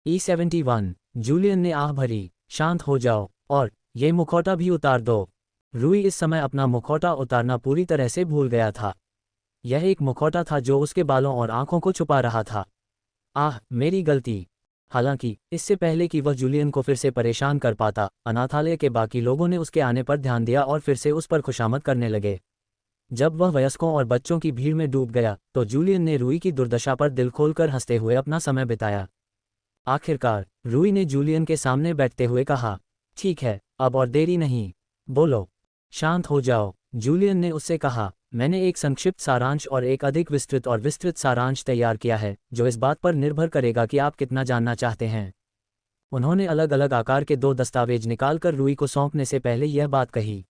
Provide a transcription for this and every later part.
E71। Julian ने आह भरी, शांत हो जाओ, और ये मुखौटा भी उतार दो। रूई इस समय अपना मुखौटा उतारना पूरी तरह से भूल गया था। यह एक मुखौटा था जो उसके बालों और आंखों को छुपा रहा था। आह, मेरी गलती। हालांकि इससे पहले कि वह जूलियन को फिर से परेशान कर पाता, अनाथालय के बाकी लोगों ने उसके आने पर ध्यान दिया और फिर से उस पर खुशामद करने लगे। जब वह वयस्कों और बच्चों की भीड़ में डूब गया तो जूलियन ने रूई की दुर्दशा पर दिल खोलकर हंसते हुए अपना समय बिताया। आखिरकार रूई ने जूलियन के सामने बैठते हुए कहा, ठीक है, अब और देरी नहीं, बोलो। शांत हो जाओ, जूलियन ने उससे कहा, मैंने एक संक्षिप्त सारांश और एक अधिक विस्तृत सारांश तैयार किया है जो इस बात पर निर्भर करेगा कि आप कितना जानना चाहते हैं। उन्होंने अलग अलग आकार के 2 दस्तावेज निकालकर रूई को सौंपने से पहले यह बात कही।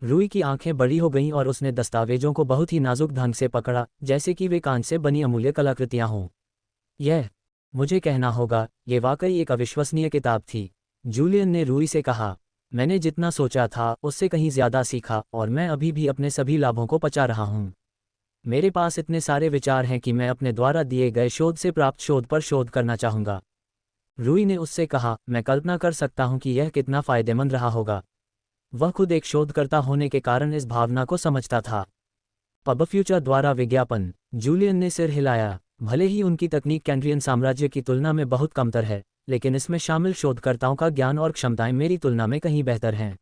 रूई की आंखें बड़ी हो गईं और उसने दस्तावेजों को बहुत ही नाजुक ढंग से पकड़ा, जैसे कि वे कांच से बनी अमूल्य कलाकृतियां हों। यह, मुझे कहना होगा, ये वाकई एक अविश्वसनीय किताब थी, जूलियन ने रूई से कहा। मैंने जितना सोचा था उससे कहीं ज्यादा सीखा और मैं अभी भी अपने सभी लाभों को पचा रहा हूँ। मेरे पास इतने सारे विचार हैं कि मैं अपने द्वारा दिए गए शोध से प्राप्त शोध पर शोध करना चाहूँगा। रूई ने उससे कहा, मैं कल्पना कर सकता हूँ कि यह कितना फायदेमंद रहा होगा। वह खुद एक शोधकर्ता होने के कारण इस भावना को समझता था। पब फ्यूचर द्वारा विज्ञापन। जूलियन ने सिर हिलाया। भले ही उनकी तकनीक कैंड्रियन साम्राज्य की तुलना में बहुत कमतर है, लेकिन इसमें शामिल शोधकर्ताओं का ज्ञान और क्षमताएं मेरी तुलना में कहीं बेहतर हैं।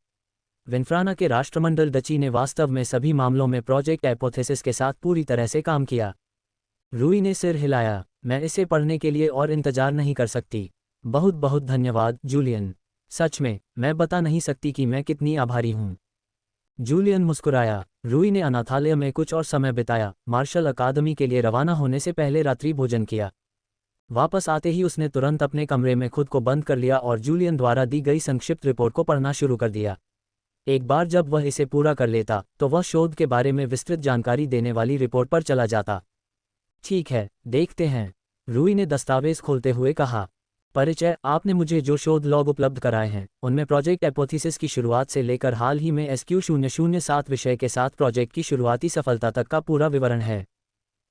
विन्फ्राना के राष्ट्रमंडल डची ने वास्तव में सभी मामलों में प्रोजेक्ट एपोथेसिस के साथ पूरी तरह से काम किया। रूई ने सिर हिलाया। मैं इसे पढ़ने के लिए और इंतजार नहीं कर सकती। बहुत बहुत धन्यवाद जूलियन। सच में, मैं बता नहीं सकती कि मैं कितनी आभारी हूँ। जूलियन मुस्कुराया। रूई ने अनाथालय में कुछ और समय बिताया, मार्शल अकादमी के लिए रवाना होने से पहले रात्रि भोजन किया। वापस आते ही उसने तुरंत अपने कमरे में खुद को बंद कर लिया और जूलियन द्वारा दी गई संक्षिप्त रिपोर्ट को पढ़ना शुरू कर दिया। एक बार जब वह इसे पूरा कर लेता तो वह शोध के बारे में विस्तृत जानकारी देने वाली रिपोर्ट पर चला जाता। ठीक है, देखते हैं, रूई ने दस्तावेज खोलते हुए कहा। परिचय। आपने मुझे जो शोध लॉग उपलब्ध कराए हैं उनमें प्रोजेक्ट एपोथेसिस की शुरुआत से लेकर हाल ही में SQ007 विषय के साथ प्रोजेक्ट की शुरुआती सफलता तक का पूरा विवरण है।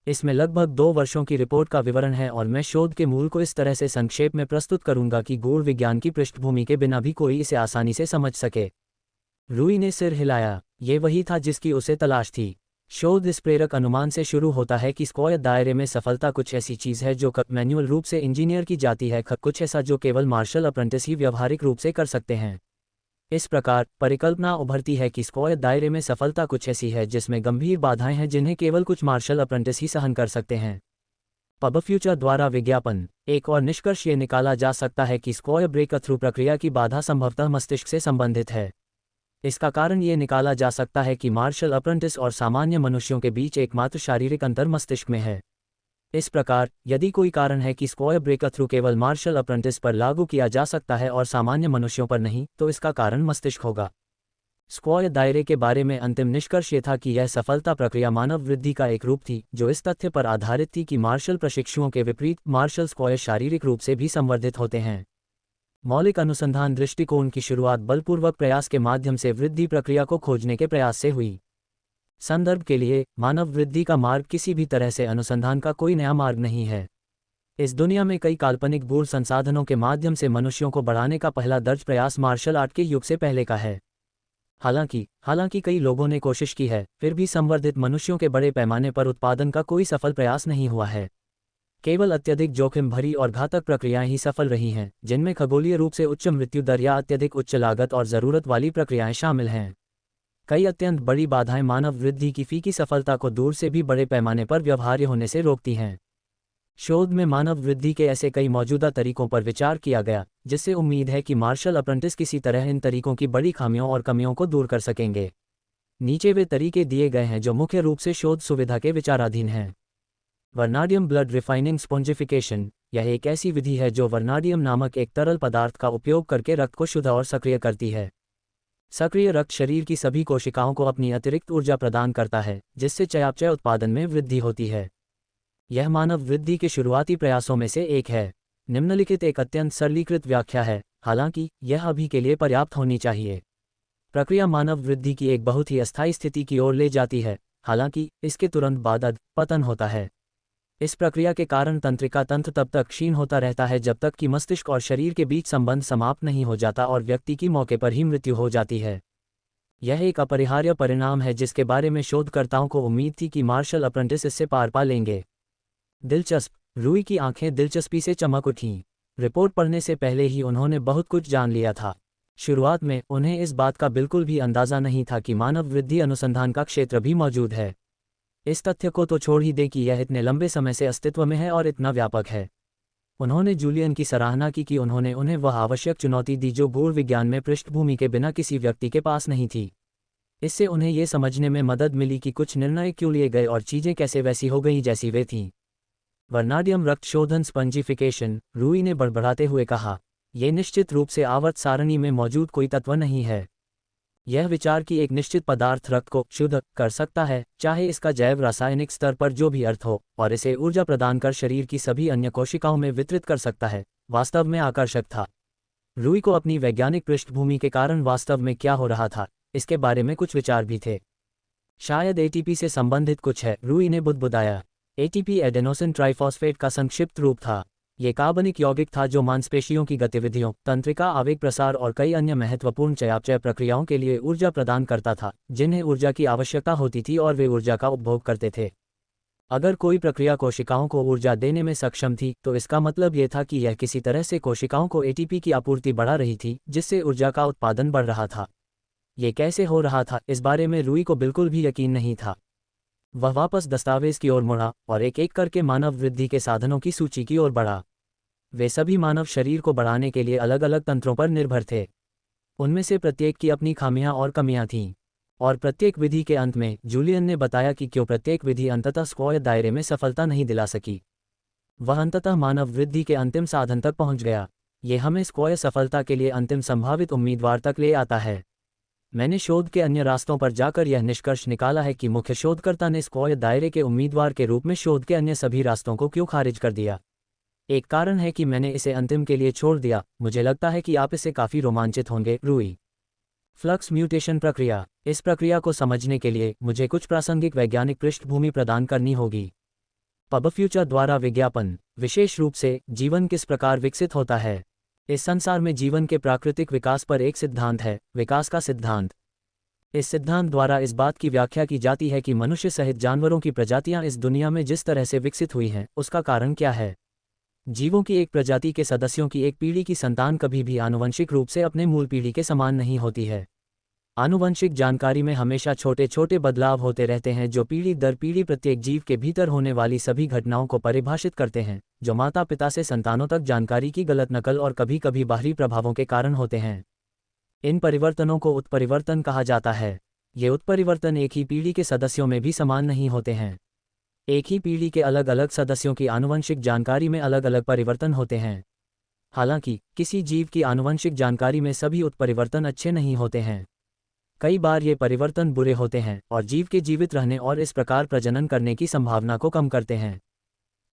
इसमें लगभग 2 वर्षों की रिपोर्ट का विवरण है और मैं शोध के मूल को इस तरह से संक्षेप में प्रस्तुत करूंगा कि गूढ़ विज्ञान की पृष्ठभूमि के बिना भी कोई इसे आसानी से समझ सके। रूई ने सिर हिलाया। ये वही था जिसकी उसे तलाश थी। शोध इस प्रेरक अनुमान से शुरू होता है कि स्क्वायर दायरे में सफलता कुछ ऐसी चीज है जो मैन्युअल रूप से इंजीनियर की जाती है, कुछ ऐसा जो केवल मार्शल अप्रेंटिस ही व्यवहारिक रूप से कर सकते हैं। इस प्रकार परिकल्पना उभरती है कि स्क्वायर दायरे में सफलता कुछ ऐसी है जिसमें गंभीर बाधाएं हैं जिन्हें केवल कुछ मार्शल अप्रेंटिस ही सहन कर सकते हैं। पब फ्यूचर द्वारा विज्ञापन। एक और निष्कर्ष ये निकाला जा सकता है कि स्क्वायर ब्रेक थ्रू प्रक्रिया की बाधा संभवतः मस्तिष्क से संबंधित है। इसका कारण ये निकाला जा सकता है कि मार्शल अप्रेंटिस और सामान्य मनुष्यों के बीच एकमात्र शारीरिक अंतर मस्तिष्क में है। इस प्रकार, यदि कोई कारण है कि स्क्वायर ब्रेक थ्रू केवल मार्शल अप्रेंटिस पर लागू किया जा सकता है और सामान्य मनुष्यों पर नहीं, तो इसका कारण मस्तिष्क होगा। स्क्वायर दायरे के बारे में अंतिम निष्कर्ष ये था कि यह सफलता प्रक्रिया मानव वृद्धि का एक रूप थी जो इस तथ्य पर आधारित थी कि मार्शल प्रशिक्षुओं के विपरीत मार्शल स्क्वायर शारीरिक रूप से भी संवर्धित होते हैं। मौलिक अनुसंधान दृष्टिकोण की शुरुआत बलपूर्वक प्रयास के माध्यम से वृद्धि प्रक्रिया को खोजने के प्रयास से हुई। संदर्भ के लिए, मानव वृद्धि का मार्ग किसी भी तरह से अनुसंधान का कोई नया मार्ग नहीं है। इस दुनिया में कई काल्पनिक गूढ़ संसाधनों के माध्यम से मनुष्यों को बढ़ाने का पहला दर्ज प्रयास मार्शल आर्ट के युग से पहले का है। हालांकि कई लोगों ने कोशिश की है, फिर भी संवर्धित मनुष्यों के बड़े पैमाने पर उत्पादन का कोई सफल प्रयास नहीं हुआ है। केवल अत्यधिक जोखिम भरी और घातक प्रक्रियाएं ही सफल रही हैं, जिनमें खगोलीय रूप से उच्च मृत्यु दर या अत्यधिक उच्च लागत और ज़रूरत वाली प्रक्रियाएं शामिल हैं। कई अत्यंत बड़ी बाधाएं मानव वृद्धि की फीकी सफलता को दूर से भी बड़े पैमाने पर व्यवहार्य होने से रोकती हैं। शोध में मानव वृद्धि के ऐसे कई मौजूदा तरीकों पर विचार किया गया, जिससे उम्मीद है कि मार्शल अप्रेंटिस किसी तरह इन तरीकों की बड़ी खामियों और कमियों को दूर कर सकेंगे। नीचे वे तरीके दिए गए हैं जो मुख्य रूप से शोध सुविधा के विचाराधीन हैं। वर्नाडियम ब्लड रिफाइनिंग स्पोंजिफिकेशन। यह एक ऐसी विधि है जो वर्नाडियम नामक एक तरल पदार्थ का उपयोग करके रक्त को शुद्ध और सक्रिय करती है। सक्रिय रक्त शरीर की सभी कोशिकाओं को अपनी अतिरिक्त ऊर्जा प्रदान करता है, जिससे चयापचय उत्पादन में वृद्धि होती है। यह मानव वृद्धि के शुरुआती प्रयासों में से एक है। निम्नलिखित एक अत्यंत सरलीकृत व्याख्या है, हालांकि यह अभी के लिए पर्याप्त होनी चाहिए। प्रक्रिया मानव वृद्धि की एक बहुत ही अस्थायी स्थिति की ओर ले जाती है, हालांकि इसके तुरंत बाद पतन होता है। इस प्रक्रिया के कारण तंत्रिका तंत्र तब तक क्षीण होता रहता है जब तक कि मस्तिष्क और शरीर के बीच संबंध समाप्त नहीं हो जाता और व्यक्ति की मौके पर ही मृत्यु हो जाती है। यह एक अपरिहार्य परिणाम है जिसके बारे में शोधकर्ताओं को उम्मीद थी कि मार्शल अप्रेंटिस इससे पार पा लेंगे। दिलचस्प। रूई की आंखें दिलचस्पी से चमक उठीं। रिपोर्ट पढ़ने से पहले ही उन्होंने बहुत कुछ जान लिया था। शुरुआत में उन्हें इस बात का बिल्कुल भी अंदाज़ा नहीं था कि मानव वृद्धि अनुसंधान का क्षेत्र भी मौजूद है। इस तथ्य को तो छोड़ ही दें कि यह इतने लंबे समय से अस्तित्व में है और इतना व्यापक है। उन्होंने जूलियन की सराहना की कि उन्होंने उन्हें वह आवश्यक चुनौती दी जो भूल विज्ञान में पृष्ठभूमि के बिना किसी व्यक्ति के पास नहीं थी। इससे उन्हें ये समझने में मदद मिली कि कुछ निर्णय क्यों लिए गए और चीज़ें कैसे वैसी हो गईं जैसी वे थीं। वर्नाडियम रक्त शोधन स्पंजिफिकेशन, रूई ने बड़बड़ाते हुए कहा, यह निश्चित रूप से आवर्त सारणी में मौजूद कोई तत्व नहीं है। यह विचार कि एक निश्चित पदार्थ रक्त को शुद्ध कर सकता है, चाहे इसका जैव रासायनिक स्तर पर जो भी अर्थ हो, और इसे ऊर्जा प्रदान कर शरीर की सभी अन्य कोशिकाओं में वितरित कर सकता है, वास्तव में आकर्षक था। रूई को अपनी वैज्ञानिक पृष्ठभूमि के कारण वास्तव में क्या हो रहा था, इसके बारे में कुछ विचार भी थे। शायद एटीपी से संबंधित कुछ है, रूई ने बुदबुदाया। एटीपी एडेनोसिन ट्राइफॉस्फेट का संक्षिप्त रूप था। ये कार्बनिक यौगिक था जो मांसपेशियों की गतिविधियों, तंत्रिका आवेग प्रसार और कई अन्य महत्वपूर्ण चयापचय प्रक्रियाओं के लिए ऊर्जा प्रदान करता था, जिन्हें ऊर्जा की आवश्यकता होती थी और वे ऊर्जा का उपभोग करते थे। अगर कोई प्रक्रिया कोशिकाओं को ऊर्जा देने में सक्षम थी तो इसका मतलब ये था कि यह किसी तरह से कोशिकाओं को एटीपी की आपूर्ति बढ़ा रही थी, जिससे ऊर्जा का उत्पादन बढ़ रहा था। ये कैसे हो रहा था, इस बारे में रूई को बिल्कुल भी यकीन नहीं था। वह वापस दस्तावेज की ओर मुड़ा और एक एक करके मानव वृद्धि के साधनों की सूची की ओर बढ़ा। वे सभी मानव शरीर को बढ़ाने के लिए अलग अलग तंत्रों पर निर्भर थे। उनमें से प्रत्येक की अपनी खामियां और कमियां थीं। और प्रत्येक विधि के अंत में जूलियन ने बताया कि क्यों प्रत्येक विधि अंततः स्क्वायर दायरे में सफलता नहीं दिला सकी। वह अंततः मानव वृद्धि के अंतिम साधन तक पहुंच गया। ये हमें स्क्वायर सफलता के लिए अंतिम संभावित उम्मीदवार तक ले आता है। मैंने शोध के अन्य रास्तों पर जाकर यह निष्कर्ष निकाला है कि मुख्य शोधकर्ता ने स्क्वायर दायरे के उम्मीदवार के रूप में शोध के अन्य सभी रास्तों को क्यों खारिज कर दिया। एक कारण है कि मैंने इसे अंतिम के लिए छोड़ दिया। मुझे लगता है कि आप इससे काफ़ी रोमांचित होंगे। रूई। फ्लक्स म्यूटेशन प्रक्रिया। इस प्रक्रिया को समझने के लिए मुझे कुछ प्रासंगिक वैज्ञानिक पृष्ठभूमि प्रदान करनी होगी। पबफ्यूचर द्वारा विज्ञापन, विशेष रूप से जीवन किस प्रकार विकसित होता है। इस संसार में जीवन के प्राकृतिक विकास पर एक सिद्धांत है, विकास का सिद्धांत। इस सिद्धांत द्वारा इस बात की व्याख्या की जाती है कि मनुष्य सहित जानवरों की प्रजातियां इस दुनिया में जिस तरह से विकसित हुई हैं, उसका कारण क्या है। जीवों की एक प्रजाति के सदस्यों की एक पीढ़ी की संतान कभी भी आनुवंशिक रूप से अपने मूल पीढ़ी के समान नहीं होती है। आनुवंशिक जानकारी में हमेशा छोटे छोटे बदलाव होते रहते हैं जो पीढ़ी दर पीढ़ी प्रत्येक जीव के भीतर होने वाली सभी घटनाओं को परिभाषित करते हैं, जो माता पिता से संतानों तक जानकारी की गलत नकल और कभी कभी बाहरी प्रभावों के कारण होते हैं। इन परिवर्तनों को उत्परिवर्तन कहा जाता है। ये उत्परिवर्तन एक ही पीढ़ी के सदस्यों में भी समान नहीं होते हैं। एक ही पीढ़ी के अलग अलग सदस्यों की आनुवंशिक जानकारी में अलग अलग परिवर्तन होते हैं। हालांकि किसी जीव की आनुवंशिक जानकारी में सभी उत्परिवर्तन अच्छे नहीं होते हैं। कई बार ये परिवर्तन बुरे होते हैं और जीव के जीवित रहने और इस प्रकार प्रजनन करने की संभावना को कम करते हैं।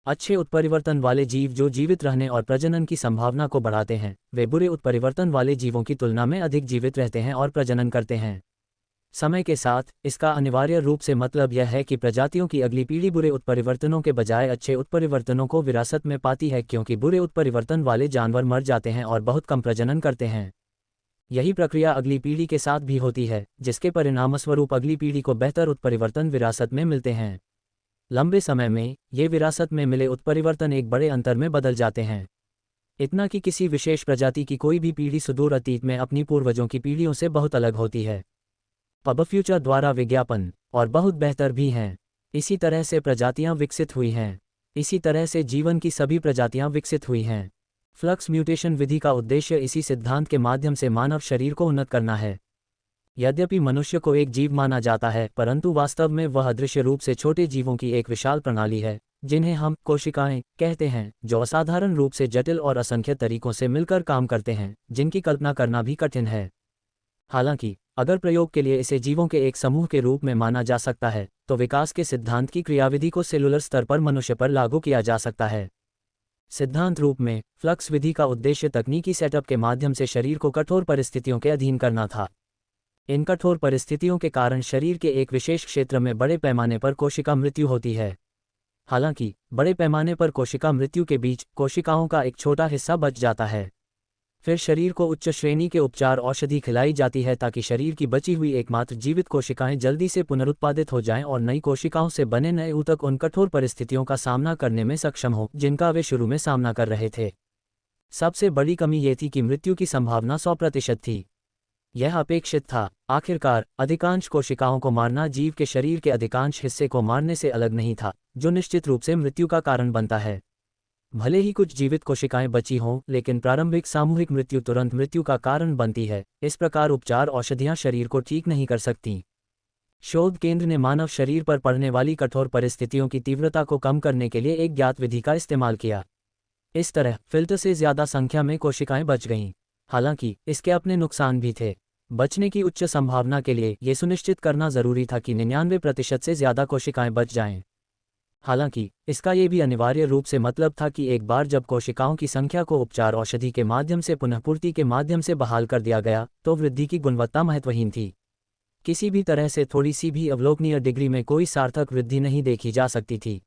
अच्छे उत्परिवर्तन वाले जीव जो जीवित रहने और प्रजनन की संभावना को बढ़ाते हैं, वे बुरे उत्परिवर्तन वाले जीवों की तुलना में अधिक जीवित रहते हैं और प्रजनन करते हैं। समय के साथ इसका अनिवार्य रूप से मतलब यह है कि प्रजातियों की अगली पीढ़ी बुरे उत्परिवर्तनों के बजाय अच्छे उत्परिवर्तनों को विरासत में पाती है, क्योंकि बुरे उत्परिवर्तन वाले जानवर मर जाते हैं और बहुत कम प्रजनन करते हैं। यही प्रक्रिया अगली पीढ़ी के साथ भी होती है, जिसके परिणामस्वरूप अगली पीढ़ी को बेहतर उत्परिवर्तन विरासत में मिलते हैं। लंबे समय में ये विरासत में मिले उत्परिवर्तन एक बड़े अंतर में बदल जाते हैं। इतना कि किसी विशेष प्रजाति की कोई भी पीढ़ी सुदूर अतीत में अपनी पूर्वजों की पीढ़ियों से बहुत अलग होती है। पबफ्यूचर द्वारा विज्ञापन, और बहुत बेहतर भी हैं। इसी तरह से प्रजातियां विकसित हुई हैं। इसी तरह से जीवन की सभी प्रजातियां विकसित हुई हैं। फ्लक्स म्यूटेशन विधि का उद्देश्य इसी सिद्धांत के माध्यम से मानव शरीर को उन्नत करना है। यद्यपि मनुष्य को एक जीव माना जाता है, परंतु वास्तव में वह अदृश्य रूप से छोटे जीवों की एक विशाल प्रणाली है, जिन्हें हम कोशिकाएं कहते हैं, जो असाधारण रूप से जटिल और असंख्य तरीकों से मिलकर काम करते हैं, जिनकी कल्पना करना भी कठिन है। हालांकि अगर प्रयोग के लिए इसे जीवों के एक समूह के रूप में माना जा सकता है, तो विकास के सिद्धांत की क्रियाविधि को सेलुलर स्तर पर मनुष्य पर लागू किया जा सकता है। सिद्धांत रूप में फ्लक्स विधि का उद्देश्य तकनीकी सेटअप के माध्यम से शरीर को कठोर परिस्थितियों के अधीन करना था। इन कठोर परिस्थितियों के कारण शरीर के एक विशेष क्षेत्र में बड़े पैमाने पर कोशिका मृत्यु होती है। हालांकि बड़े पैमाने पर कोशिका मृत्यु के बीच कोशिकाओं का एक छोटा हिस्सा बच जाता है। फिर शरीर को उच्च श्रेणी के उपचार औषधि खिलाई जाती है ताकि शरीर की बची हुई एकमात्र जीवित कोशिकाएं जल्दी से पुनरुत्पादित हो जाएं और नई कोशिकाओं से बने नए ऊतक उन कठोर परिस्थितियों का सामना करने में सक्षम हो जिनका वे शुरू में सामना कर रहे थे। सबसे बड़ी कमी ये थी कि मृत्यु की संभावना 100% थी। यह अपेक्षित था। आखिरकार अधिकांश कोशिकाओं को मारना जीव के शरीर के अधिकांश हिस्से को मारने से अलग नहीं था, जो निश्चित रूप से मृत्यु का कारण बनता है। भले ही कुछ जीवित कोशिकाएं बची हों, लेकिन प्रारंभिक सामूहिक मृत्यु तुरंत मृत्यु का कारण बनती है। इस प्रकार उपचार औषधियां शरीर को ठीक नहीं कर सकती। शोध केंद्र ने मानव शरीर पर पड़ने वाली कठोर परिस्थितियों की तीव्रता को कम करने के लिए एक ज्ञात विधि का इस्तेमाल किया। इस तरह फिल्टर से ज्यादा संख्या में कोशिकाएं बच गईं। हालांकि इसके अपने नुकसान भी थे। बचने की उच्च संभावना के लिए यह सुनिश्चित करना जरूरी था कि 99% से ज्यादा कोशिकाएं बच जाएं। हालांकि इसका ये भी अनिवार्य रूप से मतलब था कि एक बार जब कोशिकाओं की संख्या को उपचार औषधि के माध्यम से पुनःपूर्ति के माध्यम से बहाल कर दिया गया तो वृद्धि की गुणवत्ता महत्वहीन थी। किसी भी तरह से थोड़ी सी भी अवलोकनीय डिग्री में कोई सार्थक वृद्धि नहीं देखी जा सकती थी।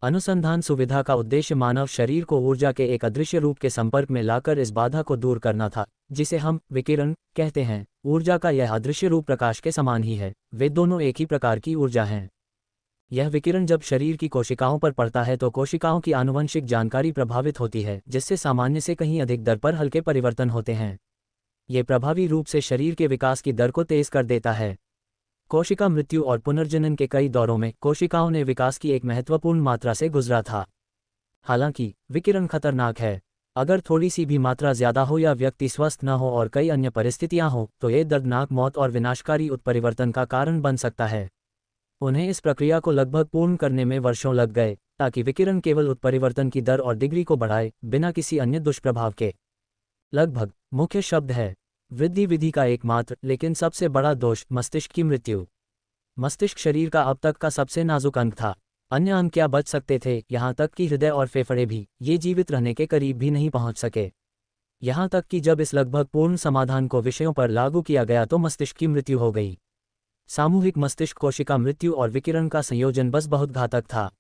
अनुसंधान सुविधा का उद्देश्य मानव शरीर को ऊर्जा के एक अदृश्य रूप के संपर्क में लाकर इस बाधा को दूर करना था, जिसे हम विकिरण कहते हैं। ऊर्जा का यह अदृश्य रूप प्रकाश के समान ही है। वे दोनों एक ही प्रकार की ऊर्जा हैं। यह विकिरण जब शरीर की कोशिकाओं पर पड़ता है तो कोशिकाओं की आनुवंशिक जानकारी प्रभावित होती है, जिससे सामान्य से कहीं अधिक दर पर हल्के परिवर्तन होते हैं। ये प्रभावी रूप से शरीर के विकास की दर को तेज कर देता है। कोशिका मृत्यु और पुनर्जनन के कई दौरों में कोशिकाओं ने विकास की एक महत्वपूर्ण मात्रा से गुजरा था। हालांकि विकिरण खतरनाक है। अगर थोड़ी सी भी मात्रा ज्यादा हो या व्यक्ति स्वस्थ न हो और कई अन्य परिस्थितियां हो तो ये दर्दनाक मौत और विनाशकारी उत्परिवर्तन का कारण बन सकता है। उन्हें इस प्रक्रिया को लगभग पूर्ण करने में वर्षों लग गए, ताकि विकिरण केवल उत्परिवर्तन की दर और डिग्री को बढ़ाए, बिना किसी अन्य दुष्प्रभाव के। लगभग मुख्य शब्द है वृद्धि विधि का एकमात्र लेकिन सबसे बड़ा दोष मस्तिष्क की मृत्यु। मस्तिष्क शरीर का अब तक का सबसे नाजुक अंग था। अन्य अंग क्या बच सकते थे, यहाँ तक कि हृदय और फेफड़े भी, ये जीवित रहने के करीब भी नहीं पहुँच सके। यहाँ तक कि जब इस लगभग पूर्ण समाधान को विषयों पर लागू किया गया तो मस्तिष्क की मृत्यु हो गई। सामूहिक मस्तिष्क कोशिका मृत्यु और विकिरण का संयोजन बस बहुत घातक था।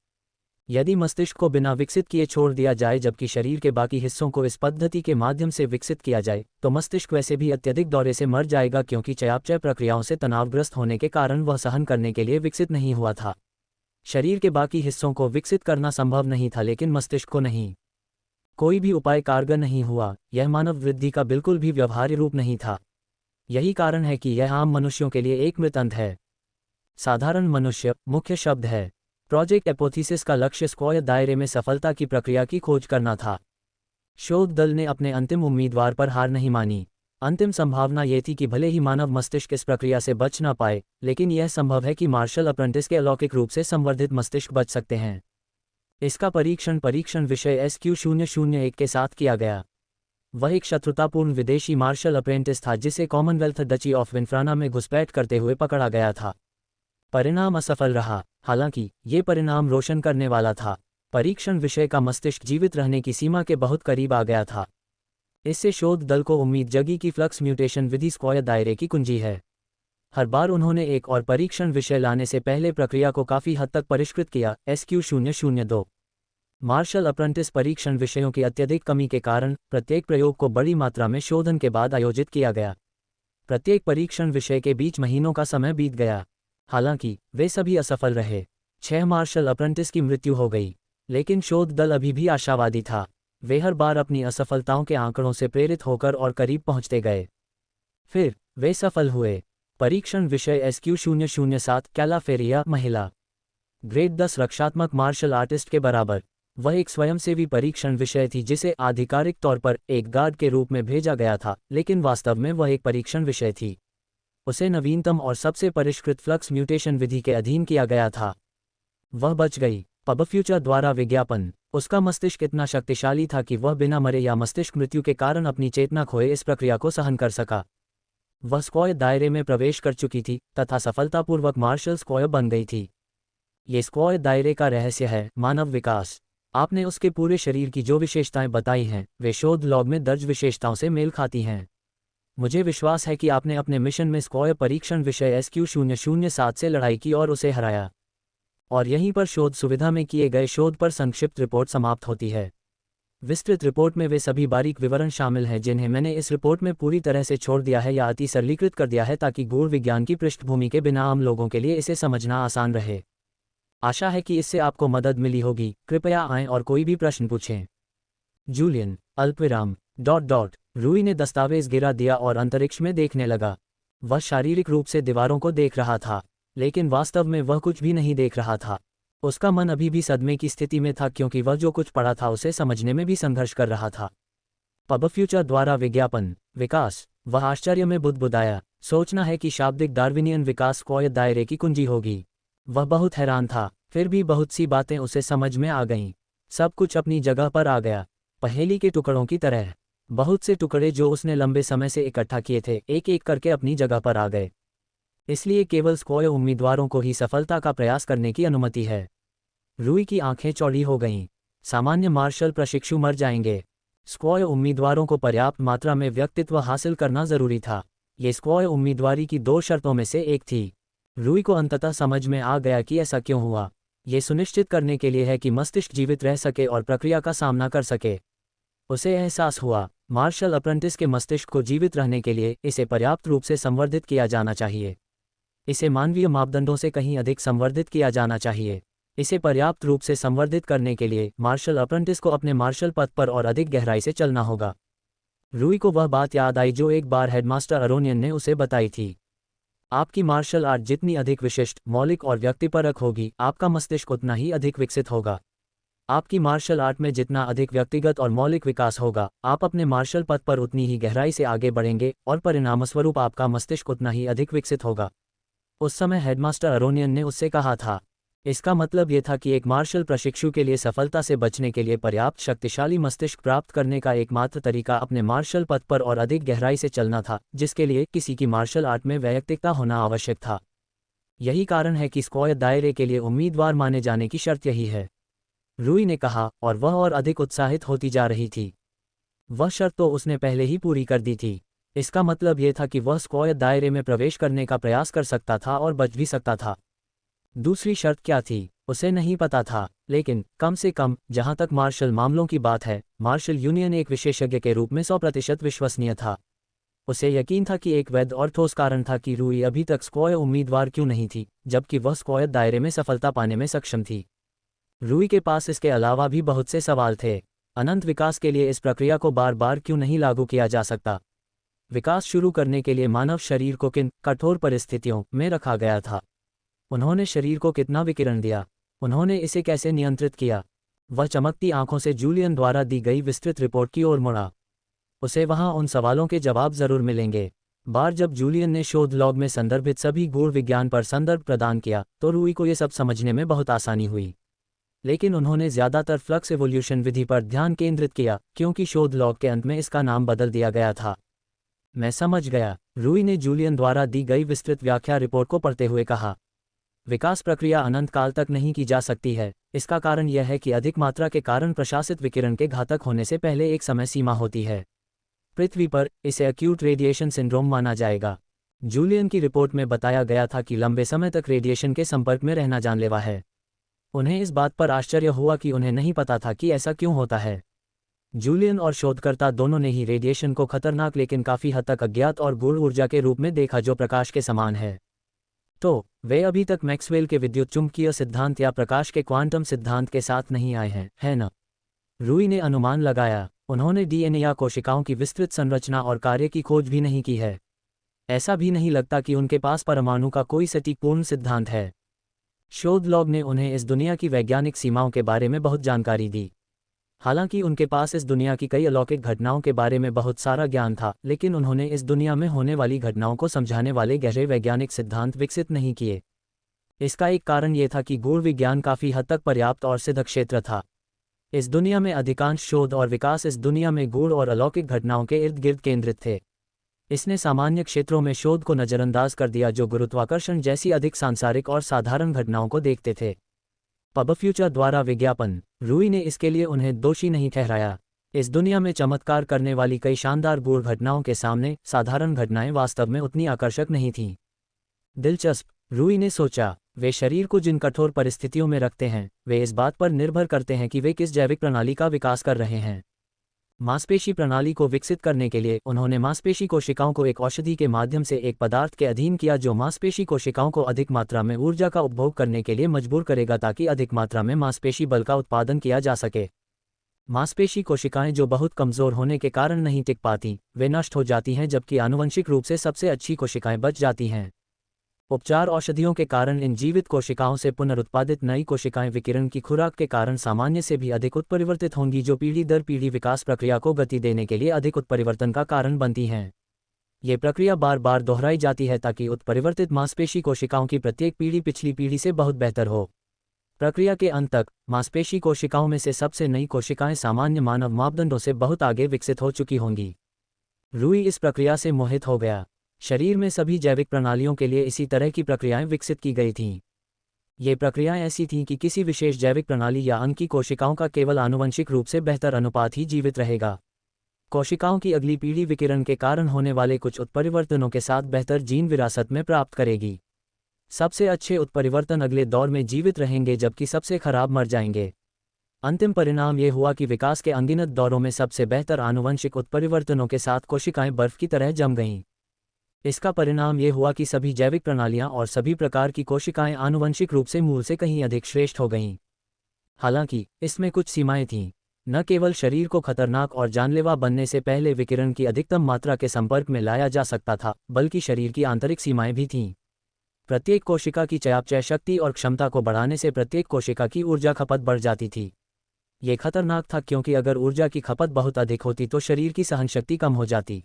यदि मस्तिष्क को बिना विकसित किए छोड़ दिया जाए जबकि शरीर के बाकी हिस्सों को इस पद्धति के माध्यम से विकसित किया जाए तो मस्तिष्क वैसे भी अत्यधिक दौरे से मर जाएगा, क्योंकि चयापचय प्रक्रियाओं से तनावग्रस्त होने के कारण वह सहन करने के लिए विकसित नहीं हुआ था। शरीर के बाकी हिस्सों को विकसित करना संभव नहीं था, लेकिन मस्तिष्क को नहीं। कोई भी उपाय कारगर नहीं हुआ। यह मानव वृद्धि का बिल्कुल भी व्यवहार्य रूप नहीं था। यही कारण है कि यह आम मनुष्यों के लिए एक मृत अंत है। साधारण मनुष्य मुख्य शब्द है। प्रोजेक्ट एपोथीसिस का लक्ष्य स्क्वायर दायरे में सफलता की प्रक्रिया की खोज करना था। शोध दल ने अपने अंतिम उम्मीदवार पर हार नहीं मानी। अंतिम संभावना ये थी कि भले ही मानव मस्तिष्क इस प्रक्रिया से बच ना पाए, लेकिन यह संभव है कि मार्शल अप्रेंटिस के अलौकिक रूप से संवर्धित मस्तिष्क बच सकते हैं। इसका परीक्षण विषय SQ001 के साथ किया गया। वह एक शत्रुतापूर्ण विदेशी मार्शल अप्रेंटिस था जिसे कॉमनवेल्थ डची ऑफ विनफ्राना में घुसपैठ करते हुए पकड़ा गया था। परिणाम असफल रहा। हालांकि ये परिणाम रोशन करने वाला था। परीक्षण विषय का मस्तिष्क जीवित रहने की सीमा के बहुत करीब आ गया था। इससे शोध दल को उम्मीद जगी कि फ्लक्स म्यूटेशन विधि स्क्वायर दायरे की कुंजी है। हर बार उन्होंने एक और परीक्षण विषय लाने से पहले प्रक्रिया को काफ़ी हद तक परिष्कृत किया। SQ002 मार्शल अप्रेंटिस परीक्षण विषयों की अत्यधिक कमी के कारण प्रत्येक प्रयोग को बड़ी मात्रा में शोधन के बाद आयोजित किया गया। प्रत्येक परीक्षण विषय के बीच महीनों का समय बीत गया। हालांकि वे सभी असफल रहे। 6 मार्शल अप्रेंटिस की मृत्यु हो गई, लेकिन शोध दल अभी भी आशावादी था। वे हर बार अपनी असफलताओं के आंकड़ों से प्रेरित होकर और करीब पहुंचते गए। फिर वे सफल हुए। परीक्षण विषय SQ007 कैलाफेरिया महिला, ग्रेड 10 रक्षात्मक मार्शल आर्टिस्ट के बराबर। वह एक स्वयंसेवी परीक्षण विषय थी जिसे आधिकारिक तौर पर एक गार्ड के रूप में भेजा गया था, लेकिन वास्तव में वह एक परीक्षण विषय थी। उसे नवीनतम और सबसे परिष्कृत फ्लक्स म्यूटेशन विधि के अधीन किया गया था। वह बच गई। पबफ्यूचर द्वारा विज्ञापन। उसका मस्तिष्क इतना शक्तिशाली था कि वह बिना मरे या मस्तिष्क मृत्यु के कारण अपनी चेतना खोए इस प्रक्रिया को सहन कर सका। वह स्क्वायर दायरे में प्रवेश कर चुकी थी तथा सफलतापूर्वक मार्शल स्क्वायर बन गई थी। ये स्क्वायर दायरे का रहस्य है मानव विकास। आपने उसके पूरे शरीर की जो विशेषताएं बताई हैं वे शोध लॉग में दर्ज विशेषताओं से मेल खाती हैं। मुझे विश्वास है कि आपने अपने मिशन में स्क्वायर परीक्षण विषय SQ007 से लड़ाई की और उसे हराया। और यहीं पर शोध सुविधा में किए गए शोध पर संक्षिप्त रिपोर्ट समाप्त होती है। विस्तृत रिपोर्ट में वे सभी बारीक विवरण शामिल हैं जिन्हें मैंने इस रिपोर्ट में पूरी तरह से छोड़ दिया है या अति सरलीकृत कर दिया है ताकि गूढ़ विज्ञान की पृष्ठभूमि के बिना आम लोगों के लिए इसे समझना आसान रहे। आशा है कि इससे आपको मदद मिली होगी। कृपया आएं और कोई भी प्रश्न पूछें। जूलियन अल्पविराम रूई ने दस्तावेज गिरा दिया और अंतरिक्ष में देखने लगा। वह शारीरिक रूप से दीवारों को देख रहा था, लेकिन वास्तव में वह कुछ भी नहीं देख रहा था। उसका मन अभी भी सदमे की स्थिति में था क्योंकि वह जो कुछ पढ़ा था उसे समझने में भी संघर्ष कर रहा था। पब फ्यूचर द्वारा विज्ञापन विकास। वह आश्चर्य में बुदबुदाया, सोचना है कि शाब्दिक डार्विनियन विकास स्वायत्त दायरे की कुंजी होगी। वह बहुत हैरान था, फिर भी बहुत सी बातें उसे समझ में आ गईं। सब कुछ अपनी जगह पर आ गया, पहेली के टुकड़ों की तरह। बहुत से टुकड़े जो उसने लंबे समय से इकट्ठा किए थे एक एक करके अपनी जगह पर आ गए। इसलिए केवल स्क्वायर उम्मीदवारों को ही सफलता का प्रयास करने की अनुमति है। रूई की आंखें चौड़ी हो गईं। सामान्य मार्शल प्रशिक्षु मर जाएंगे। स्क्वायर उम्मीदवारों को पर्याप्त मात्रा में व्यक्तित्व हासिल करना जरूरी था। ये स्क्वायर उम्मीदवारी की 2 शर्तों में से एक थी। रूई को अंततः समझ में आ गया कि ऐसा क्यों हुआ। ये सुनिश्चित करने के लिए है कि मस्तिष्क जीवित रह सके और प्रक्रिया का सामना कर सके। उसे एहसास हुआ, मार्शल अप्रेंटिस के मस्तिष्क को जीवित रहने के लिए इसे पर्याप्त रूप से संवर्धित किया जाना चाहिए। इसे मानवीय मापदंडों से कहीं अधिक संवर्धित किया जाना चाहिए। इसे पर्याप्त रूप से संवर्धित करने के लिए मार्शल अप्रेंटिस को अपने मार्शल पथ पर और अधिक गहराई से चलना होगा। रूई को वह बात याद आई जो एक बार हेडमास्टर अरोनियन ने उसे बताई थी। आपकी मार्शल आर्ट जितनी अधिक विशिष्ट, मौलिक और व्यक्तिपरक होगी, आपका मस्तिष्क उतना ही अधिक विकसित होगा। आपकी मार्शल आर्ट में जितना अधिक व्यक्तिगत और मौलिक विकास होगा, आप अपने मार्शल पथ पर उतनी ही गहराई से आगे बढ़ेंगे और परिणामस्वरूप आपका मस्तिष्क उतना ही अधिक विकसित होगा। उस समय हेडमास्टर अरोनियन ने उससे कहा था। इसका मतलब यह था कि एक मार्शल प्रशिक्षु के लिए सफलता से बचने के लिए पर्याप्त शक्तिशाली मस्तिष्क प्राप्त करने का एकमात्र तरीका अपने मार्शल पथ पर और अधिक गहराई से चलना था, जिसके लिए किसी की मार्शल आर्ट में वैयक्तिकता होना आवश्यक था। यही कारण है कि स्वायत्त दायरे के लिए उम्मीदवार माने जाने की शर्त यही है, रूई ने कहा, और वह और अधिक उत्साहित होती जा रही थी। वह शर्त तो उसने पहले ही पूरी कर दी थी। इसका मतलब यह था कि वह स्वायत्त दायरे में प्रवेश करने का प्रयास कर सकता था और बच भी सकता था। दूसरी शर्त क्या थी, उसे नहीं पता था, लेकिन कम से कम जहां तक मार्शल मामलों की बात है, मार्शल यूनियन एक विशेषज्ञ के रूप में 100% विश्वसनीय था। उसे यकीन था कि एक वैध और ठोस कारण था कि रूई अभी तक स्वायत्त उम्मीदवार क्यों नहीं थी, जबकि वह स्वायत्त दायरे में सफलता पाने में सक्षम थी। रूई के पास इसके अलावा भी बहुत से सवाल थे। अनंत विकास के लिए इस प्रक्रिया को बार बार क्यों नहीं लागू किया जा सकता? विकास शुरू करने के लिए मानव शरीर को किन कठोर परिस्थितियों में रखा गया था? उन्होंने शरीर को कितना विकिरण दिया? उन्होंने इसे कैसे नियंत्रित किया? वह चमकती आंखों से जूलियन द्वारा दी गई विस्तृत रिपोर्ट की ओर मुड़ा। उसे वहां उन सवालों के जवाब जरूर मिलेंगे। बार जब जूलियन ने शोध लॉग में संदर्भित सभी गूढ़ विज्ञान पर संदर्भ प्रदान किया तो रूई को यह सब समझने में बहुत आसानी हुई। लेकिन उन्होंने ज्यादातर फ्लक्स एवोल्यूशन विधि पर ध्यान केंद्रित किया, क्योंकि शोध लॉग के अंत में इसका नाम बदल दिया गया था। मैं समझ गया, रूई ने जूलियन द्वारा दी गई विस्तृत व्याख्या रिपोर्ट को पढ़ते हुए कहा। विकास प्रक्रिया अनंत काल तक नहीं की जा सकती है। इसका कारण यह है कि अधिक मात्रा के कारण प्रशासित विकिरण के घातक होने से पहले एक समय सीमा होती है। पृथ्वी पर इसे एक्यूट रेडिएशन सिंड्रोम माना जाएगा। जूलियन की रिपोर्ट में बताया गया था कि लंबे समय तक रेडिएशन के संपर्क में रहना जानलेवा है। उन्हें इस बात पर आश्चर्य हुआ कि उन्हें नहीं पता था कि ऐसा क्यों होता है। जूलियन और शोधकर्ता दोनों ने ही रेडिएशन को खतरनाक लेकिन काफी हद तक अज्ञात और गूढ़ ऊर्जा के रूप में देखा जो प्रकाश के समान है। तो वे अभी तक मैक्सवेल के विद्युत चुंबकीय सिद्धांत या प्रकाश के क्वांटम सिद्धांत के साथ नहीं आए हैं, है न? रूई ने अनुमान लगाया। उन्होंने डीएनए या कोशिकाओं की विस्तृत संरचना और कार्य की खोज भी नहीं की है। ऐसा भी नहीं लगता कि उनके पास परमाणु का कोई सटीकपूर्ण सिद्धांत है। शोध लॉग ने उन्हें इस दुनिया की वैज्ञानिक सीमाओं के बारे में बहुत जानकारी दी। हालांकि उनके पास इस दुनिया की कई अलौकिक घटनाओं के बारे में बहुत सारा ज्ञान था, लेकिन उन्होंने इस दुनिया में होने वाली घटनाओं को समझाने वाले गहरे वैज्ञानिक सिद्धांत विकसित नहीं किए। इसका एक कारण ये था कि गूढ़ विज्ञान काफी हद तक पर्याप्त और सिद्ध क्षेत्र था। इस दुनिया में अधिकांश शोध और विकास इस दुनिया में गूढ़ और अलौकिक घटनाओं के इर्द गिर्द केंद्रित थे। इसने सामान्य क्षेत्रों में शोध को नजरअंदाज कर दिया जो गुरुत्वाकर्षण जैसी अधिक सांसारिक और साधारण घटनाओं को देखते थे। पब फ्यूचर द्वारा विज्ञापन। रूई ने इसके लिए उन्हें दोषी नहीं ठहराया। इस दुनिया में चमत्कार करने वाली कई शानदार गूढ़ घटनाओं के सामने साधारण घटनाएं वास्तव में उतनी आकर्षक नहीं थीं। दिलचस्प, रूई ने सोचा। वे शरीर को जिन कठोर परिस्थितियों में रखते हैं वे इस बात पर निर्भर करते हैं कि वे किस जैविक प्रणाली का विकास कर रहे हैं। मांसपेशी प्रणाली को विकसित करने के लिए उन्होंने मांसपेशी कोशिकाओं को एक औषधि के माध्यम से एक पदार्थ के अधीन किया जो मांसपेशी कोशिकाओं को अधिक मात्रा में ऊर्जा का उपभोग करने के लिए मजबूर करेगा ताकि अधिक मात्रा में मांसपेशी बल का उत्पादन किया जा सके। मांसपेशी कोशिकाएं जो बहुत कमज़ोर होने के कारण नहीं टिक पाती वे नष्ट हो जाती हैं, जबकि आनुवंशिक रूप से सबसे अच्छी कोशिकाएं बच जाती हैं। उपचार औषधियों के कारण इन जीवित कोशिकाओं से पुनरुत्पादित नई कोशिकाएं विकिरण की खुराक के कारण सामान्य से भी अधिक उत्परिवर्तित होंगी, जो पीढ़ी दर पीढ़ी विकास प्रक्रिया को गति देने के लिए अधिक उत्परिवर्तन का कारण बनती हैं। ये प्रक्रिया बार बार दोहराई जाती है ताकि उत्परिवर्तित मांसपेशी कोशिकाओं की प्रत्येक पीढ़ी पिछली पीढ़ी से बहुत बेहतर हो। प्रक्रिया के अंत तक मांसपेशी कोशिकाओं में से सबसे नई कोशिकाएं सामान्य मानव मापदंडों से बहुत आगे विकसित हो चुकी होंगी। रूई इस प्रक्रिया से मोहित हो गया। शरीर में सभी जैविक प्रणालियों के लिए इसी तरह की प्रक्रियाएं विकसित की गई थीं। ये प्रक्रियाएं ऐसी थीं कि किसी विशेष जैविक प्रणाली या अंग की कोशिकाओं का केवल आनुवंशिक रूप से बेहतर अनुपात ही जीवित रहेगा। कोशिकाओं की अगली पीढ़ी विकिरण के कारण होने वाले कुछ उत्परिवर्तनों के साथ बेहतर जीन विरासत में प्राप्त करेगी। सबसे अच्छे उत्परिवर्तन अगले दौर में जीवित रहेंगे, जबकि सबसे खराब मर जाएंगे। अंतिम परिणाम ये हुआ कि विकास के अनगिनत दौरों में सबसे बेहतर आनुवंशिक उत्परिवर्तनों के साथ कोशिकाएं बर्फ की तरह जम गईं। इसका परिणाम ये हुआ कि सभी जैविक प्रणालियां और सभी प्रकार की कोशिकाएं आनुवंशिक रूप से मूल से कहीं अधिक श्रेष्ठ हो गईं। हालांकि इसमें कुछ सीमाएं थीं। न केवल शरीर को खतरनाक और जानलेवा बनने से पहले विकिरण की अधिकतम मात्रा के संपर्क में लाया जा सकता था, बल्कि शरीर की आंतरिक सीमाएं भी थीं। प्रत्येक कोशिका की चयापचय शक्ति और क्षमता को बढ़ाने से प्रत्येक कोशिका की ऊर्जा खपत बढ़ जाती थी। ये खतरनाक था क्योंकि अगर ऊर्जा की खपत बहुत अधिक होती तो शरीर की सहनशक्ति कम हो जाती।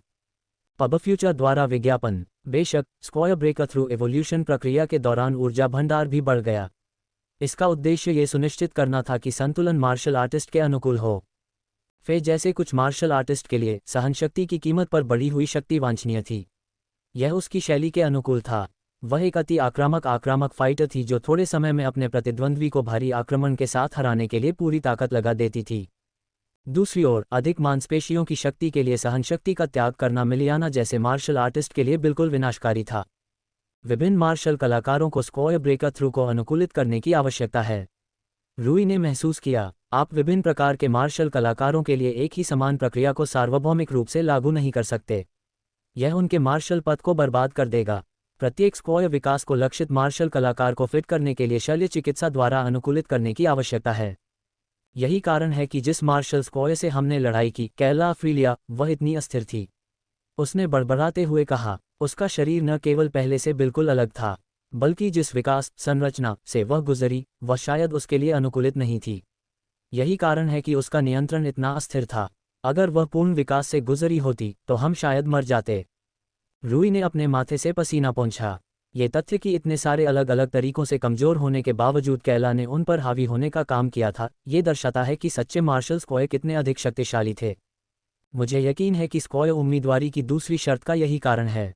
पबफ्यूचर द्वारा विज्ञापन। बेशक स्क्वायर ब्रेकर थ्रू एवोल्यूशन प्रक्रिया के दौरान ऊर्जा भंडार भी बढ़ गया। इसका उद्देश्य ये सुनिश्चित करना था कि संतुलन मार्शल आर्टिस्ट के अनुकूल हो। फे जैसे कुछ मार्शल आर्टिस्ट के लिए सहनशक्ति की कीमत पर बढ़ी हुई शक्ति वांछनीय थी। यह उसकी शैली के अनुकूल था। वह एक अति आक्रामक फाइटर थी जो थोड़े समय में अपने प्रतिद्वंद्वी को भारी आक्रमण के साथ हराने के लिए पूरी ताकत लगा देती थी। दूसरी ओर अधिक मांसपेशियों की शक्ति के लिए सहनशक्ति का त्याग करना मिलियाना जैसे मार्शल आर्टिस्ट के लिए बिल्कुल विनाशकारी था। विभिन्न मार्शल कलाकारों को स्क्वायर ब्रेकर थ्रू को अनुकूलित करने की आवश्यकता है। रूई ने महसूस किया, आप विभिन्न प्रकार के मार्शल कलाकारों के लिए एक ही समान प्रक्रिया को सार्वभौमिक रूप से लागू नहीं कर सकते। यह उनके मार्शल पथ को बर्बाद कर देगा। प्रत्येक स्क्वायर विकास को लक्षित मार्शल कलाकार को फिट करने के लिए शल्य चिकित्सा द्वारा अनुकूलित करने की आवश्यकता है। यही कारण है कि जिस मार्शल स्क्वायर से हमने लड़ाई की, कैला फ्रीलिया, वह इतनी अस्थिर थी। उसने बड़बड़ाते हुए कहा। उसका शरीर न केवल पहले से बिल्कुल अलग था, बल्कि जिस विकास संरचना से वह गुजरी वह शायद उसके लिए अनुकूलित नहीं थी। यही कारण है कि उसका नियंत्रण इतना अस्थिर था। अगर वह पूर्ण विकास से गुजरी होती तो हम शायद मर जाते। रूई ने अपने माथे से पसीना पोंछा। ये तथ्य कि इतने सारे अलग अलग तरीकों से कमज़ोर होने के बावजूद कैला ने उन पर हावी होने का काम किया था, ये दर्शाता है कि सच्चे मार्शल स्क्वायर कितने अधिक शक्तिशाली थे। मुझे यकीन है कि स्क्वायर उम्मीदवारी की दूसरी शर्त का यही कारण है।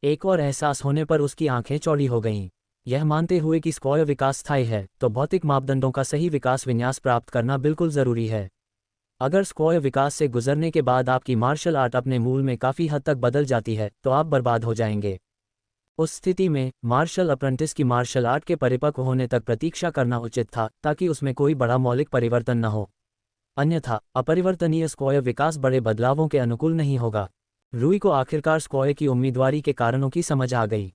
एक और एहसास होने पर उसकी आंखें चौड़ी हो गईं। यह मानते हुए कि स्क्वायर विकास स्थायी है तो भौतिक मापदंडों का सही विकास विन्यास प्राप्त करना बिल्कुल ज़रूरी है। अगर स्क्वायर विकास से गुजरने के बाद आपकी मार्शल आर्ट अपने मूल में काफ़ी हद तक बदल जाती है तो आप बर्बाद हो जाएंगे। उस स्थिति में मार्शल अप्रेंटिस की मार्शल आर्ट के परिपक्व होने तक प्रतीक्षा करना उचित था ताकि उसमें कोई बड़ा मौलिक परिवर्तन न हो। अन्यथा अपरिवर्तनीय स्क्वायर विकास बड़े बदलावों के अनुकूल नहीं होगा। रूई को आखिरकार स्क्वायर की उम्मीदवारी के कारणों की समझ आ गई।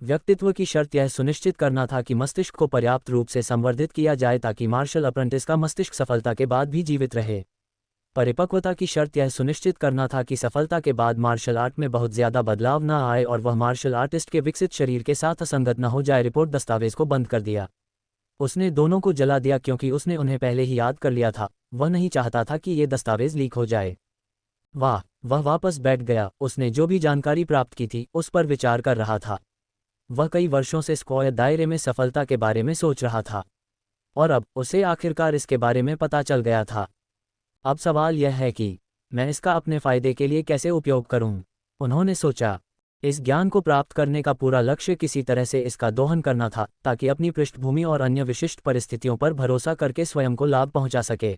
व्यक्तित्व की शर्त यह सुनिश्चित करना था कि मस्तिष्क को पर्याप्त रूप से संवर्धित किया जाए ताकि मार्शल अप्रेंटिस का मस्तिष्क सफलता के बाद भी जीवित रहे। परिपक्वता की शर्त यह सुनिश्चित करना था कि सफलता के बाद मार्शल आर्ट में बहुत ज़्यादा बदलाव न आए और वह मार्शल आर्टिस्ट के विकसित शरीर के साथ असंगत न हो जाए। रिपोर्ट दस्तावेज को बंद कर दिया। उसने दोनों को जला दिया क्योंकि उसने उन्हें पहले ही याद कर लिया था। वह नहीं चाहता था कि ये दस्तावेज लीक हो जाए। वाह, वह वापस बैठ गया। उसने जो भी जानकारी प्राप्त की थी उस पर विचार कर रहा था। वह कई वर्षों से स्क्वायर दायरे में सफलता के बारे में सोच रहा था और अब उसे आखिरकार इसके बारे में पता चल गया था। अब सवाल यह है कि मैं इसका अपने फ़ायदे के लिए कैसे उपयोग करूं? उन्होंने सोचा। इस ज्ञान को प्राप्त करने का पूरा लक्ष्य किसी तरह से इसका दोहन करना था ताकि अपनी पृष्ठभूमि और अन्य विशिष्ट परिस्थितियों पर भरोसा करके स्वयं को लाभ पहुंचा सके।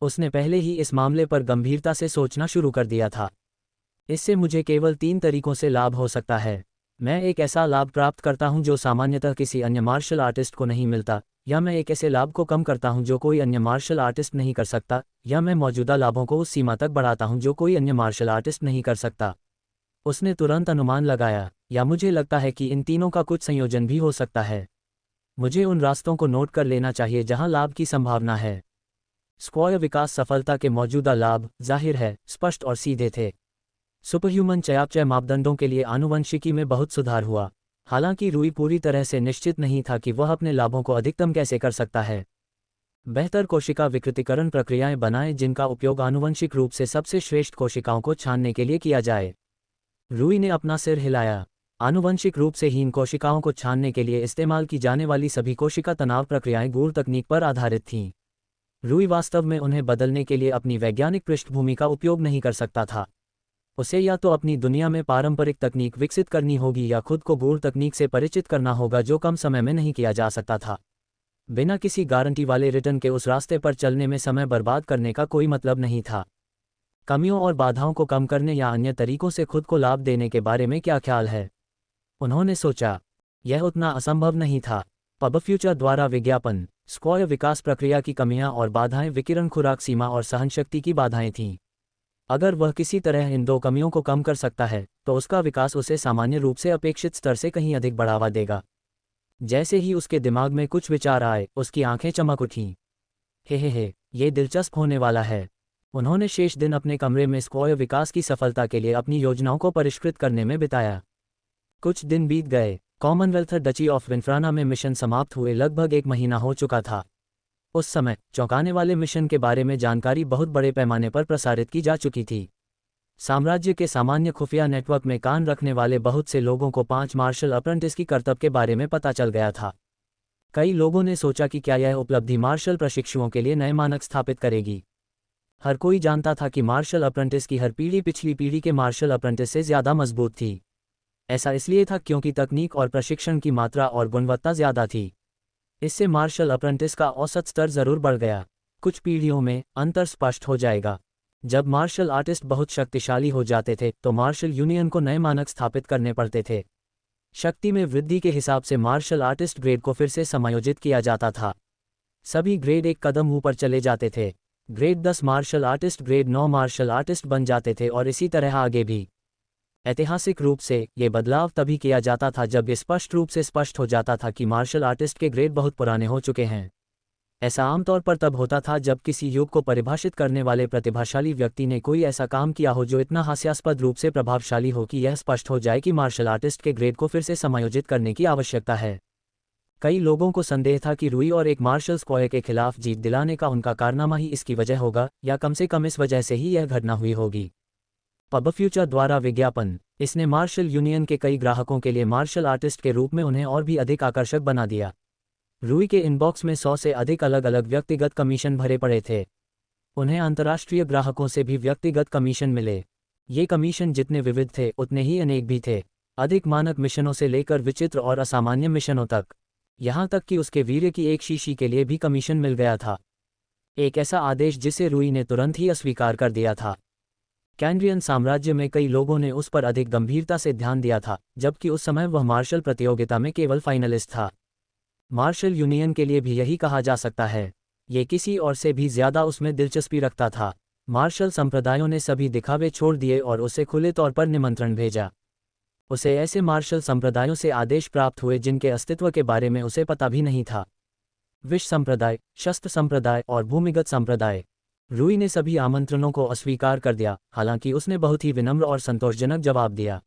उसने पहले ही इस मामले पर गंभीरता से सोचना शुरू कर दिया था। इससे मुझे केवल 3 तरीकों से लाभ हो सकता है। मैं एक ऐसा लाभ प्राप्त करता हूं जो सामान्यतः किसी अन्य मार्शल आर्टिस्ट को नहीं मिलता, या मैं एक ऐसे लाभ को कम करता हूं जो कोई अन्य मार्शल आर्टिस्ट नहीं कर सकता, या मैं मौजूदा लाभों को उस सीमा तक बढ़ाता हूं जो कोई अन्य मार्शल आर्टिस्ट नहीं कर सकता। उसने तुरंत अनुमान लगाया, या मुझे लगता है कि इन तीनों का कुछ संयोजन भी हो सकता है। मुझे उन रास्तों को नोट कर लेना चाहिए जहां लाभ की संभावना है। स्क्वायर विकास सफलता के मौजूदा लाभ, जाहिर है, स्पष्ट और सीधे थे। सुपरह्यूमन चयापचय मापदंडों के लिए आनुवंशिकी में बहुत सुधार हुआ। हालांकि रूई पूरी तरह से निश्चित नहीं था कि वह अपने लाभों को अधिकतम कैसे कर सकता है। बेहतर कोशिका विकृतीकरण प्रक्रियाएं बनाएं जिनका उपयोग आनुवंशिक रूप से सबसे श्रेष्ठ कोशिकाओं को छानने के लिए किया जाए। रूई ने अपना सिर हिलाया। आनुवंशिक रूप से हीन कोशिकाओं को छानने के लिए इस्तेमाल की जाने वाली सभी कोशिका तनाव प्रक्रियाएं गूढ़ तकनीक पर आधारित थीं। रूई वास्तव में उन्हें बदलने के लिए अपनी वैज्ञानिक पृष्ठभूमि का उपयोग नहीं कर सकता था। उसे या तो अपनी दुनिया में पारंपरिक तकनीक विकसित करनी होगी या खुद को गूढ़ तकनीक से परिचित करना होगा जो कम समय में नहीं किया जा सकता था। बिना किसी गारंटी वाले रिटर्न के उस रास्ते पर चलने में समय बर्बाद करने का कोई मतलब नहीं था। कमियों और बाधाओं को कम करने या अन्य तरीकों से खुद को लाभ देने के बारे में क्या ख्याल है? उन्होंने सोचा। यह उतना असंभव नहीं था। पबफ्यूचर द्वारा विज्ञापन। स्क्वायर विकास प्रक्रिया की कमियां और बाधाएं विकिरण खुराक सीमा और सहनशक्ति की बाधाएं थीं। अगर वह किसी तरह इन दो कमियों को कम कर सकता है तो उसका विकास उसे सामान्य रूप से अपेक्षित स्तर से कहीं अधिक बढ़ावा देगा। जैसे ही उसके दिमाग में कुछ विचार आए, उसकी आंखें चमक उठीं। हे, ये दिलचस्प होने वाला है। उन्होंने शेष दिन अपने कमरे में स्क्वायर विकास की सफलता के लिए अपनी योजनाओं को परिष्कृत करने में बिताया। कुछ दिन बीत गए। कॉमनवेल्थ डची ऑफ विन्फ्राना में मिशन समाप्त हुए लगभग 1 महीना हो चुका था। उस समय चौंकाने वाले मिशन के बारे में जानकारी बहुत बड़े पैमाने पर प्रसारित की जा चुकी थी। साम्राज्य के सामान्य खुफिया नेटवर्क में कान रखने वाले बहुत से लोगों को 5 मार्शल अप्रेंटिस की करतब के बारे में पता चल गया था। कई लोगों ने सोचा कि क्या यह उपलब्धि मार्शल प्रशिक्षुओं के लिए नए मानक स्थापित करेगी। हर कोई जानता था कि मार्शल अप्रेंटिस की हर पीढ़ी पिछली पीढ़ी के मार्शल अप्रेंटिस से ज़्यादा मजबूत थी। ऐसा इसलिए था क्योंकि तकनीक और प्रशिक्षण की मात्रा और गुणवत्ता ज़्यादा थी। इससे मार्शल अप्रेंटिस का औसत स्तर ज़रूर बढ़ गया। कुछ पीढ़ियों में अंतर स्पष्ट हो जाएगा। जब मार्शल आर्टिस्ट बहुत शक्तिशाली हो जाते थे तो मार्शल यूनियन को नए मानक स्थापित करने पड़ते थे। शक्ति में वृद्धि के हिसाब से मार्शल आर्टिस्ट ग्रेड को फिर से समायोजित किया जाता था। सभी ग्रेड एक कदम ऊपर चले जाते थे। Grade 10 martial artist grade 9 martial artist बन जाते थे और इसी तरह आगे भी। ऐतिहासिक रूप से ये बदलाव तभी किया जाता था जब ये स्पष्ट रूप से स्पष्ट हो जाता था कि मार्शल आर्टिस्ट के ग्रेड बहुत पुराने हो चुके हैं। ऐसा आमतौर पर तब होता था जब किसी युग को परिभाषित करने वाले प्रतिभाशाली व्यक्ति ने कोई ऐसा काम किया हो जो इतना हास्यास्पद रूप से प्रभावशाली हो कि यह स्पष्ट हो जाए कि मार्शल आर्टिस्ट के ग्रेड को फिर से समायोजित करने की आवश्यकता है। कई लोगों को संदेह था कि रूई और एक मार्शल स्क्वायर के खिलाफ जीत दिलाने का उनका कारनामा ही इसकी वजह होगा, या कम से कम इस वजह से ही यह घटना हुई होगी। पबफ्यूचर द्वारा विज्ञापन। इसने मार्शल यूनियन के कई ग्राहकों के लिए मार्शल आर्टिस्ट के रूप में उन्हें और भी अधिक आकर्षक बना दिया। रूई के इनबॉक्स में 100 से अधिक अलग अलग व्यक्तिगत कमीशन भरे पड़े थे। उन्हें अंतर्राष्ट्रीय ग्राहकों से भी व्यक्तिगत कमीशन मिले। ये कमीशन जितने विविध थे उतने ही अनेक भी थे, अधिक मानक मिशनों से लेकर विचित्र और असामान्य मिशनों तक। यहाँ तक कि उसके वीर्य की एक शीशी के लिए भी कमीशन मिल गया था। एक ऐसा आदेश जिसे रूई ने तुरंत ही अस्वीकार कर दिया था। कैंड्रियन साम्राज्य में कई लोगों ने उस पर अधिक गंभीरता से ध्यान दिया था, जबकि उस समय वह मार्शल प्रतियोगिता में केवल फाइनलिस्ट था। मार्शल यूनियन के लिए भी यही कहा जा सकता है। ये किसी और से भी ज़्यादा उसमें दिलचस्पी रखता था। मार्शल संप्रदायों ने सभी दिखावे छोड़ दिए और उसे खुले तौर पर निमंत्रण भेजा। उसे ऐसे मार्शल संप्रदायों से आदेश प्राप्त हुए जिनके अस्तित्व के बारे में उसे पता भी नहीं था। विष संप्रदाय, शस्त्र संप्रदाय और भूमिगत संप्रदाय। रूई ने सभी आमंत्रणों को अस्वीकार कर दिया, हालांकि उसने बहुत ही विनम्र और संतोषजनक जवाब दिया।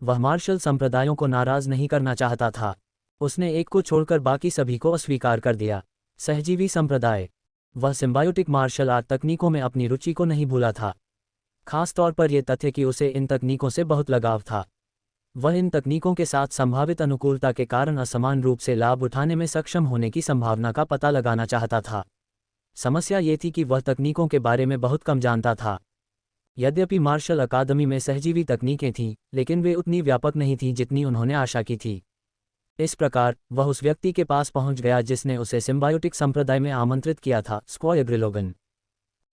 वह मार्शल संप्रदायों को नाराज नहीं करना चाहता था। उसने एक को छोड़कर बाकी सभी को अस्वीकार कर दिया। सहजीवी संप्रदाय। वह सिम्बायोटिक मार्शल आर्ट तकनीकों में अपनी रुचि को नहीं भूला था, खास तौर पर यह तथ्य कि उसे इन तकनीकों से बहुत लगाव था। वह इन तकनीकों के साथ संभावित अनुकूलता के कारण असमान रूप से लाभ उठाने में सक्षम होने की संभावना का पता लगाना चाहता था। समस्या ये थी कि वह तकनीकों के बारे में बहुत कम जानता था। यद्यपि मार्शल अकादमी में सहजीवी तकनीकें थीं, लेकिन वे उतनी व्यापक नहीं थीं जितनी उन्होंने आशा की थी। इस प्रकार वह उस व्यक्ति के पास पहुंच गया जिसने उसे सिम्बायोटिक संप्रदाय में आमंत्रित किया था, स्क्वायर ग्रिलोगन।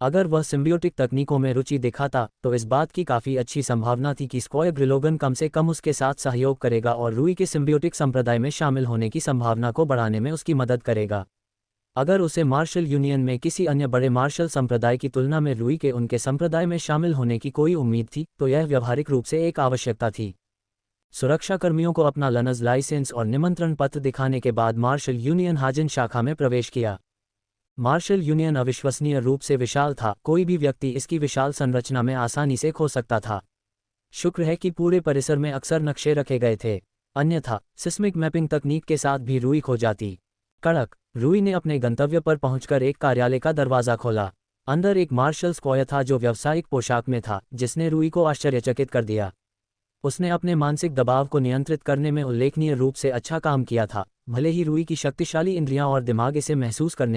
अगर वह सिम्बियोटिक तकनीकों में रुचि दिखाता तो इस बात की काफ़ी अच्छी संभावना थी कि स्क्वायर ग्रिलोगन कम से कम उसके साथ सहयोग करेगा और रूई के सिम्बियोटिक संप्रदाय में शामिल होने की संभावना को बढ़ाने में उसकी मदद करेगा। अगर उसे मार्शल यूनियन में किसी अन्य बड़े मार्शल संप्रदाय की तुलना में रूई के उनके संप्रदाय में शामिल होने की कोई उम्मीद थी तो यह व्यावहारिक रूप से एक आवश्यकता थी। सुरक्षाकर्मियों को अपना लनज लाइसेंस और निमंत्रण पत्र दिखाने के बाद मार्शल यूनियन हाजिन शाखा में प्रवेश किया। मार्शल यूनियन अविश्वसनीय रूप से विशाल था, कोई भी व्यक्ति इसकी विशाल संरचना में आसानी से खो सकता था। शुक्र है कि पूरे परिसर में अक्सर नक्शे रखे गए थे, अन्यथा सिस्मिक मैपिंग तकनीक के साथ भी रूई खो जाती। कड़क रूई ने अपने गंतव्य पर पहुंचकर एक कार्यालय का दरवाज़ा खोला। अंदर एक मार्शल स्क्वायर था जो व्यावसायिक पोशाक में था, जिसने रूई को आश्चर्यचकित कर दिया। उसने अपने मानसिक दबाव को नियंत्रित करने में उल्लेखनीय रूप से अच्छा काम किया था, भले ही रूई की शक्तिशाली इंद्रियां और दिमाग इसे महसूस करने